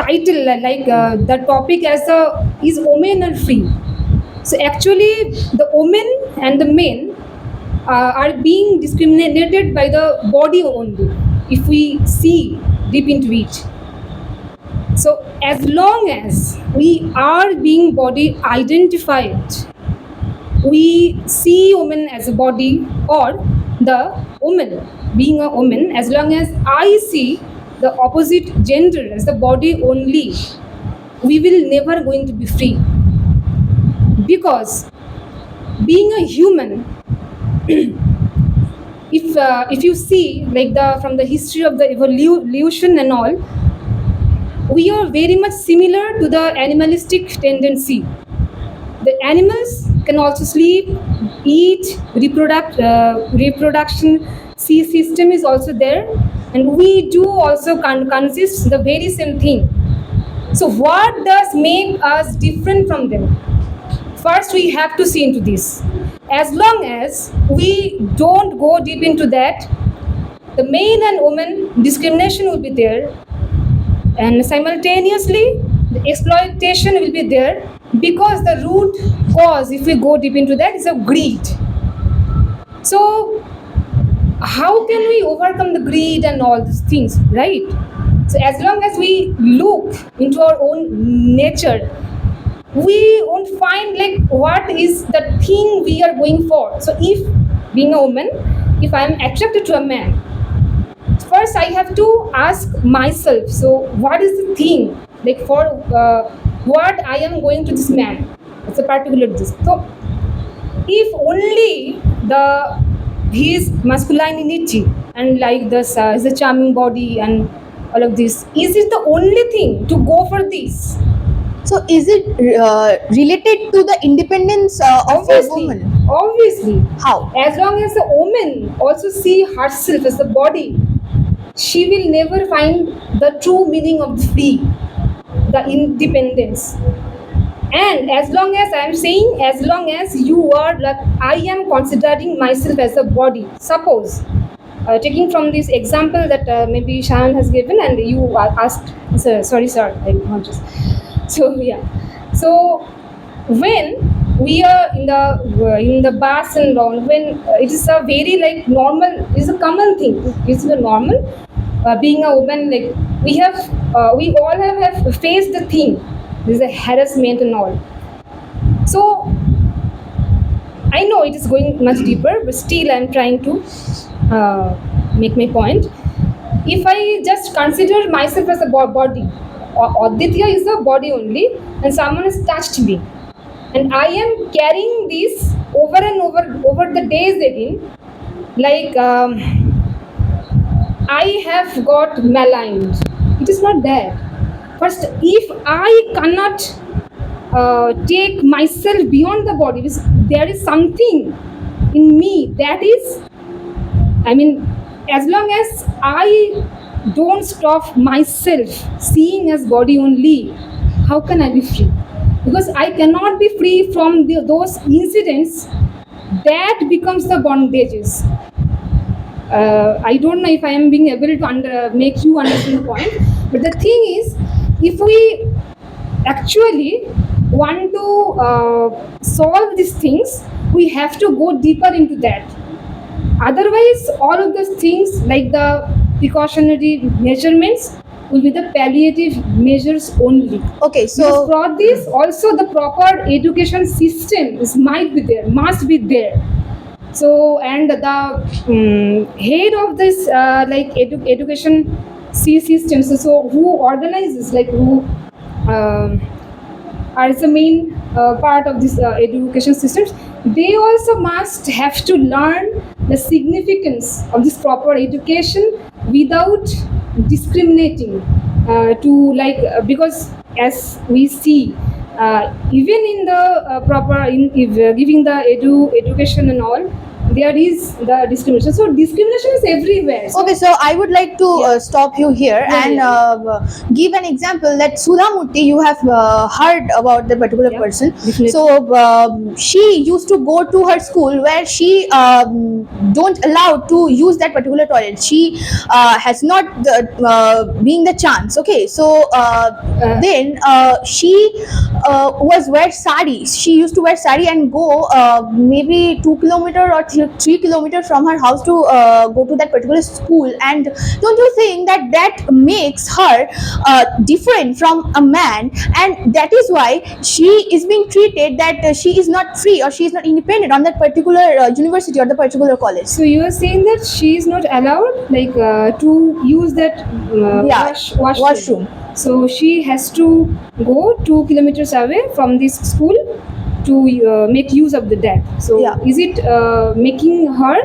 title the topic as is women are free. So actually, the women and the men are being discriminated by the body only. If we see deep into it, so as long as we are being body identified, we see woman as a body or the woman being a woman, as long as I see the opposite gender as the body only, we will never going to be free. Because being a human, if you see from the history of the evolution and all, we are very much similar to the animalistic tendency. The animals can also sleep, eat, reproduction system is also there, and we do also consist the very same thing. So what does make us different from them? First, we have to see into this. As long as we don't go deep into that, the man and woman discrimination will be there, and simultaneously the exploitation will be there, because the root cause, if we go deep into that, is of greed. So how can we overcome the greed and all these things, right? So as long as we look into our own nature, we won't find what is the thing we are going for. So if being a woman, if I am attracted to a man, first I have to ask myself, so what is the thing for what I am going to this man? It's a particular this. So if only his masculinity and this his charming body and all of this, is it the only thing to go for this? So is it related to the independence of a woman? Obviously. How? As long as a woman also see herself as a body, she will never find the true meaning of the free, the independence. And as long as I am saying, as long as you are I am considering myself as a body. Suppose, taking from this example that maybe Shan has given, and you asked, sorry, sir, I want to. So yeah, so when we are in the bus and all, when it is a very normal, it's a common thing. It's a normal. Being a woman, we all have faced the thing. There's a harassment and all. So I know it is going much deeper, but still I'm trying to make my point. If I just consider myself as a body, Aditya is a body only, and someone has touched me, and I am carrying this over and over the days again, I have got maligned. It is not there. First, if I cannot take myself beyond the body, there is something in me that is, as long as I don't stop myself seeing as body only, how can I be free? Because I cannot be free from those incidents that becomes the bondages. I don't know if I am being able to make you understand the point, but the thing is, if we actually want to solve these things, we have to go deeper into that. Otherwise, all of those things like the precautionary measurements will be the palliative measures only. Okay, so for this also the proper education system must be there. So, and the head of this education systems, so who organizes, who are the main part of this education systems, they also must have to learn the significance of this proper education without discriminating because as we see, even in the proper if giving the education and all, there is the discrimination. So discrimination is everywhere. So, Okay, so I would like to stop you here Yeah, and give an example that Sudhamurti, you have heard about the particular Yeah, person. definitely. So she used to go to her school where she don't allow to use that particular toilet. She has not being the chance. Okay, so then she was wear sari. She used to wear sari and go maybe 2 kilometer or 3 kilometer from her house to go to that particular school. And don't you think that that makes her different from a man, and that is why she is being treated that she is not free or she is not independent on that particular university or the particular college? So you are saying that she is not allowed, like, to use that Yeah, washroom. washroom. So she has to go 2 kilometers away from this school to make use of the that. So Yeah. is it making her?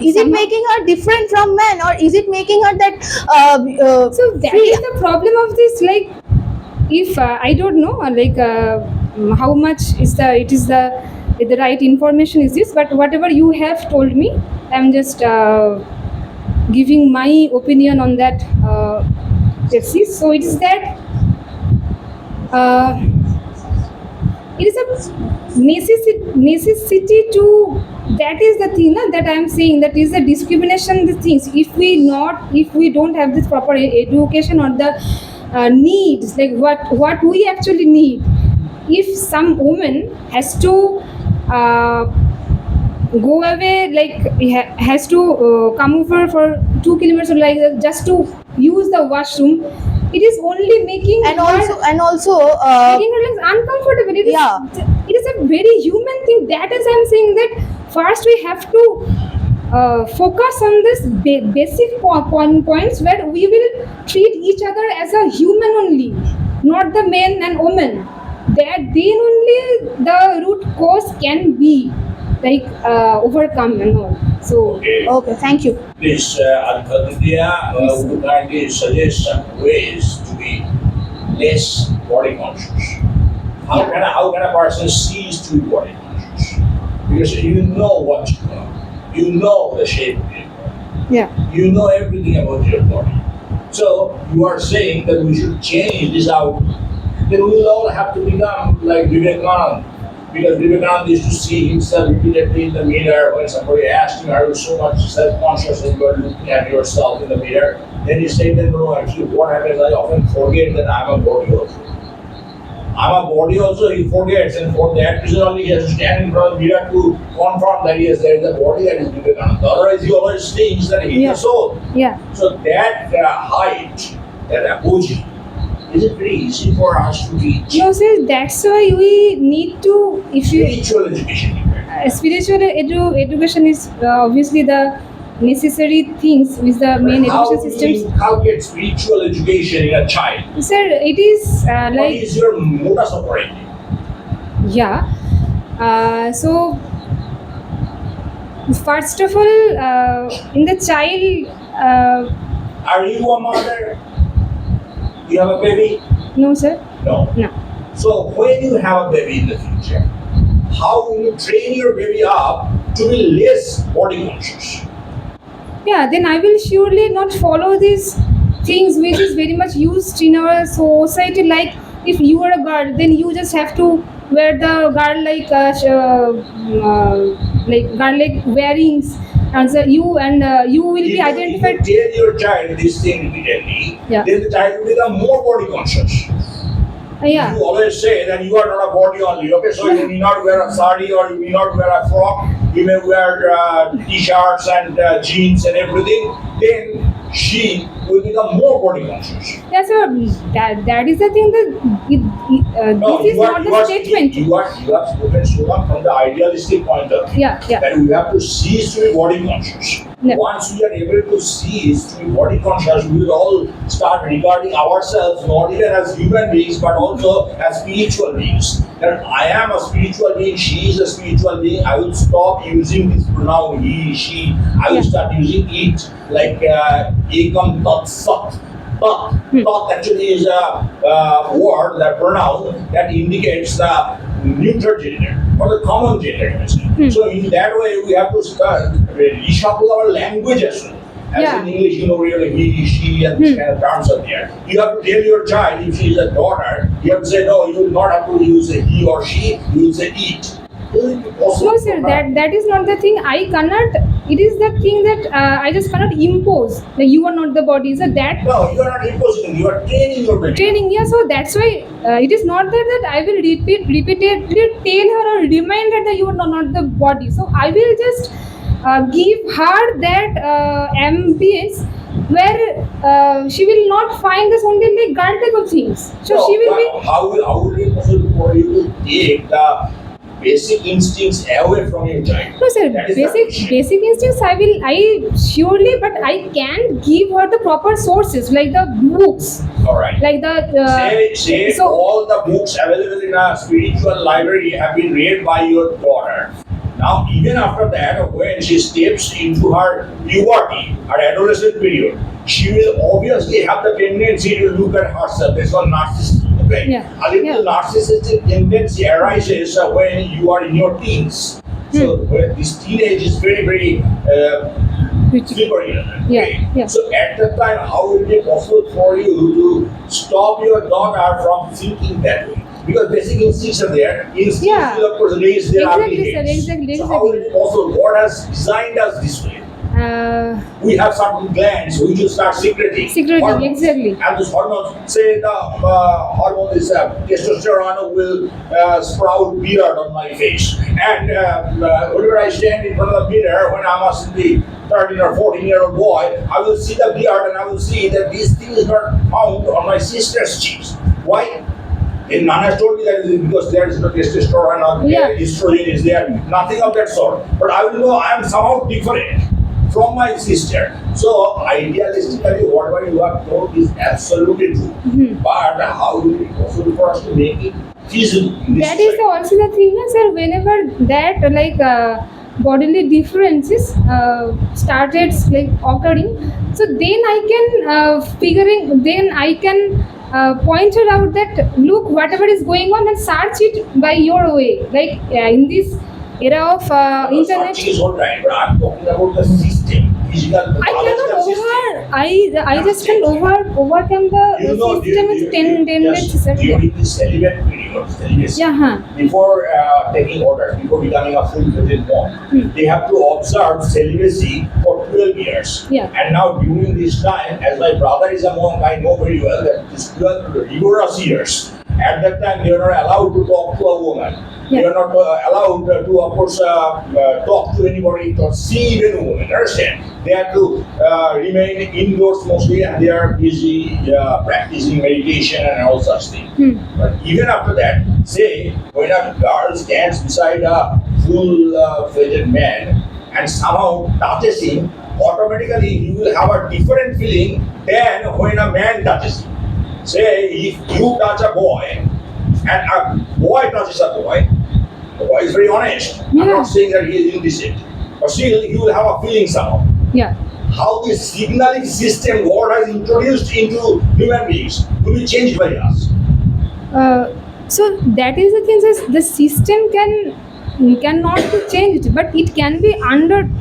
Is it somehow- making her different from men, or is it making her that So that free? is the problem of this. Like, if I don't know, like, how much is the right information is this, but whatever you have told me, I'm just giving my opinion on that thesis. So it is that uh, it is a necessity to, that is the thing that I am saying, that is the discrimination, the things, if we don't have this proper education or the needs, like what we actually need. If some woman has to uh, go away, like has to come over for 2 kilometers, like just to use the washroom, it is only making And her, also making her like uncomfortable. Yeah. It is a very human thing. That is, I'm saying that first we have to focus on this basic points where we will treat each other as a human only, not the men and women. That then only the root cause can be like overcome and all. So Okay. okay, thank you. Please, Aditya, would you kindly suggest some ways to be less body conscious? How can a person cease to be body conscious? Because you know what you know. You know the shape of your body. yeah. You know everything about your body. So you are saying that we should change this out. Then we will all have to become like Vivekananda. Because Vivekananda used to see himself repeatedly in the mirror when somebody asked him, are you so much self-conscious that you are looking at yourself in the mirror? Then he said that no, actually what happens, I often forget that I'm a body also. I'm a body also, he forgets, and for that reason only he has to stand in front of the mirror to confirm that yes, there is a body that is Vivekananda. Otherwise he always thinks that he Yeah. is the soul. Yeah. So that height, that apogee, is it very easy for us to reach? No, sir, that's why we need to, if you Spiritual education. spiritual education is obviously the necessary things with the main How education do you systems. inculcate spiritual education in a child? Sir, it is What like, is your modus operandi? yeah. So first of all, in the child, Are you a mother? You have a baby? no, sir, No. no. So when you have a baby in the future, how will you train your baby up to be less body conscious? Yeah, then I will surely not follow these things which is very much used in our society. Like, if you are a girl, then you just have to wear the girl like wearings, and so you will be identified. If you tell your child this thing repeatedly, Yeah. then the child will become more body conscious. Yeah. You always say that you are not a body only. Okay, so you may not wear a sari or you may not wear a frock. You may wear t-shirts and jeans and everything. Then she will become more body conscious. Yeah, so that is the thing that this is not the statement. You have spoken so much from the idealistic point of view. Yeah, yeah. That we have to cease to be body conscious. Yeah. Once we are able to cease to be body conscious, we will all start regarding ourselves not even as human beings but also as spiritual beings. That I am a spiritual being, she is a spiritual being. I will stop using this pronoun he, she. I will Yeah. start using it like ekam tat sat. Tat actually is a word, that pronoun that indicates the neuter gender or the common gender, you may say. So in that way, we have to start reshuffle our language as well. As Yeah. in English, really he, she, and this kind of terms are there. You have to tell your child if she is a daughter, you have to say no. You will not have to use a he or she. You will say it. No, sir, that is not the thing. I cannot. It is the thing that I just cannot impose. That you are not the body. So that No, you are not imposing. You are training your brain. training, yeah. So that's why it is not that I will repeatedly tell her or remind her that you are not the body. So I will just give her that ambience where she will not find this only like girl type of things. So No, she will be. but how will it possible for you to take the basic instincts away from your child? No, sir. That is the question. Basic instincts. I surely, but I can give her the proper sources like the books, All right. like the. Say so all the books available in a spiritual library have been read by your daughter. Now, even after that, when she steps into her puberty, her adolescent period, she will obviously have the tendency to look at herself. That's called narcissism. Okay? Yeah, A little yeah. narcissistic tendency arises when you are in your teens. So when this teenage is very, very slippery. Yeah, Okay? yeah. So at that time, how will it be possible for you to stop your daughter from thinking that way? Because basic instincts are there. Instincts Yeah. will of course raise their Exactly, ugly sir, heads. exactly, So how will it be possible? God has designed us this way. We have certain glands which will start secreting. Secreting, hormones. exactly. And those hormones, say the hormone is testosterone will sprout beard on my face. And whenever I stand in front of the mirror, when I'm a the 13 or 14-year-old boy, I will see the beard and I will see that these things are found on my sister's cheeks. Why? And Nana has told me that it is because there is no testosterone or Yeah. estrogen is there, nothing of that sort. But I will know I am somehow different from my sister. So idealistically, whatever you have told is absolutely true. But how will it be possible for us to make it feasible in this That is society? also the thing, no, sir. Whenever that bodily differences started like occurring, so then I can then I can point it out that look whatever is going on and search it by your way. Like in this era of internet, Searching is all right, but I'm talking about the system, physical, I cannot biological system. I just can overcome the You know, system is tendency, sir. during the celibate period, celibacy, Yeah, huh. before taking orders, before becoming a full-fledged monk, they have to observe celibacy for 12 years. Yeah. And now during this time, as my brother is a monk, I know very well that this 12 rigorous years, at that time they are not allowed to talk to a woman. They Yeah. are not allowed to, of course, talk to anybody or see even a woman. Understand? They have to remain indoors mostly, and they are busy practicing meditation and all such things. But even after that, say when a girl stands beside a full-fledged man and somehow touches him, automatically you will have a different feeling than when a man touches him. Say if you touch a boy and a boy touches a boy, the boy is very honest. I'm Yeah. not saying that he is indecent, but still you will have a feeling somehow. Yeah. How this signaling system God has introduced into human beings will be changed by us. So that is the thing is the system cannot be changed, but it can be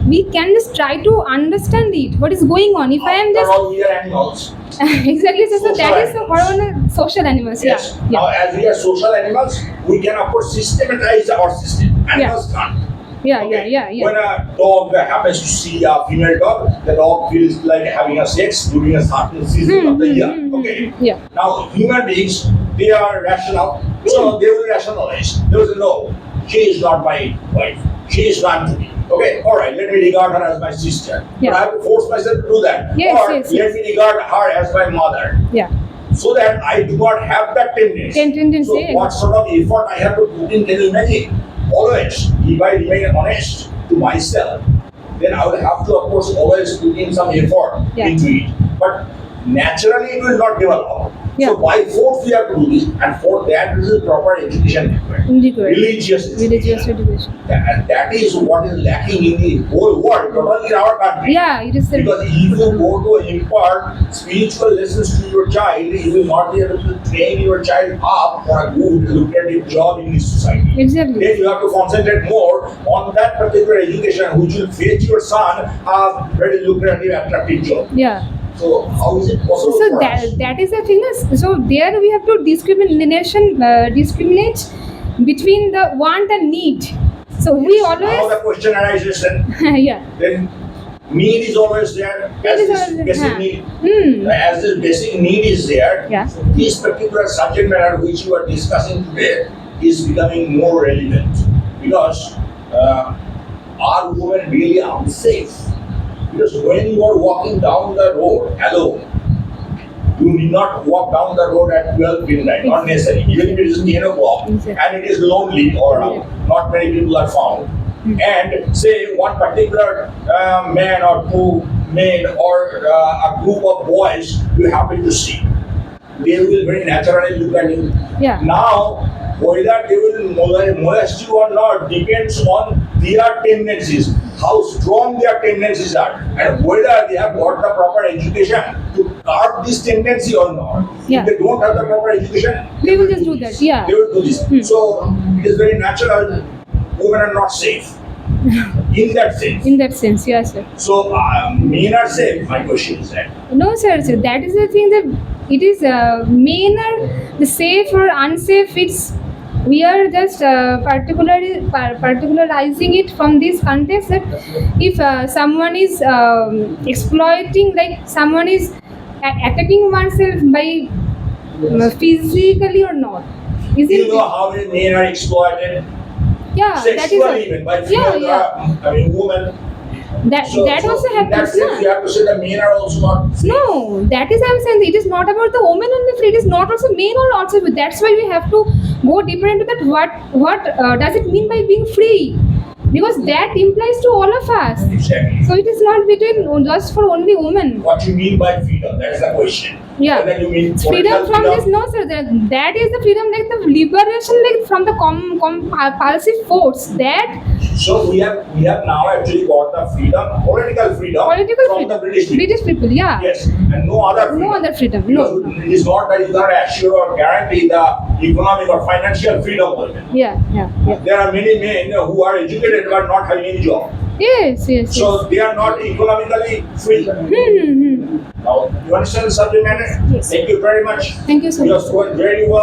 we can just try to understand it what is going on. If I am After just all, we are animals. exactly, so Social that is the animals. hormonal social animals. Yes. Yeah, Now, yeah, as we are social animals, we can of course systematize our system. Animals can't. yeah, Okay. yeah. When a dog happens to see a female dog, the dog feels like having a sex during a certain season of the year. Okay. Yeah. Now, human beings, they are rational, so they will rationalize. They will say, no, she is not my wife. She is not to me. Okay, all right, let me regard her as my sister. Yeah. But I have to force myself to do that. Yes, or yes, let me regard her as my mother. Yeah. So that I do not have that tendency. Tendency, So what sort of effort I have to put in, can you imagine? Always, if I remain honest to myself, then I will have to, of course, always put in some effort Yeah. into it. But naturally it will not develop. Yeah. So by force we have to do this, and for that there is proper education required. Required. Religious Religious education. And that is what is lacking in the whole world, not only in our country. Yeah, it is the Because if you go to impart spiritual lessons to your child, you will not be able to train your child up for a good, lucrative job in this society. exactly. Then you have to concentrate more on that particular education, which will fetch your son a very lucrative, attractive job. Yeah. So how is it possible So for us? that is the thing. So there we have to discriminate between the want and need. So we Now always the question arises, yeah. then need is always there as is this always- basic huh. need. Hmm. As this basic need is there, Yeah. this particular subject matter which you are discussing today is becoming more relevant because are women really unsafe? Because when you are walking down the road alone, you need not walk down the road at 12 midnight, not necessarily. Even if it is 10 o'clock Exactly. and it is lonely all around, not many people are found. And say one particular man or two men or a group of boys you happen to see, they will very naturally look at you. Yeah. Now, whether they will molest you or not depends on their tendencies, how strong their tendencies are, and whether they have got the proper education to curb this tendency or not. Yeah. If they don't have the proper education, They will just do that, yeah. They will do this. So it is very natural. Women are not safe in that sense. In that sense, yes, sir. So men are safe. My question is that. No, sir. That is the thing that it is men are the safe or unsafe. It's we are just particularizing it from this context that if someone is exploiting, like someone is attacking oneself by physically or not, isn't You know it? how many men are exploited Yeah, that is sexually even by yeah, female, yeah. women. That So also in that happens. sense, you Na? have to say the men are also not safe. No, that is I'm saying it is not about the women only free. It is not also men or also free. That's why we have to go deeper into that. What does it mean by being free? Because that implies to all of us. Exactly. So it is not between just for only women. What you mean by freedom? That is the question. Yeah. Whether you mean Freedom political from this, no sir. That is the freedom, like the liberation, like from the compulsive force. That So we have now actually got the freedom, political freedom political from freedom. the British people. British people, yeah. Yes, and no other freedom. No other freedom. Because No. it is not that you cannot assure or guarantee the economic or financial freedom of it. Yeah, yeah, yeah. There are many men who are educated but not having any job. Yes, yes. So they are not economically free. Hmm. Now, you understand the subject matter? Yes. Thank you very much. Thank you so You much. have spoken very well.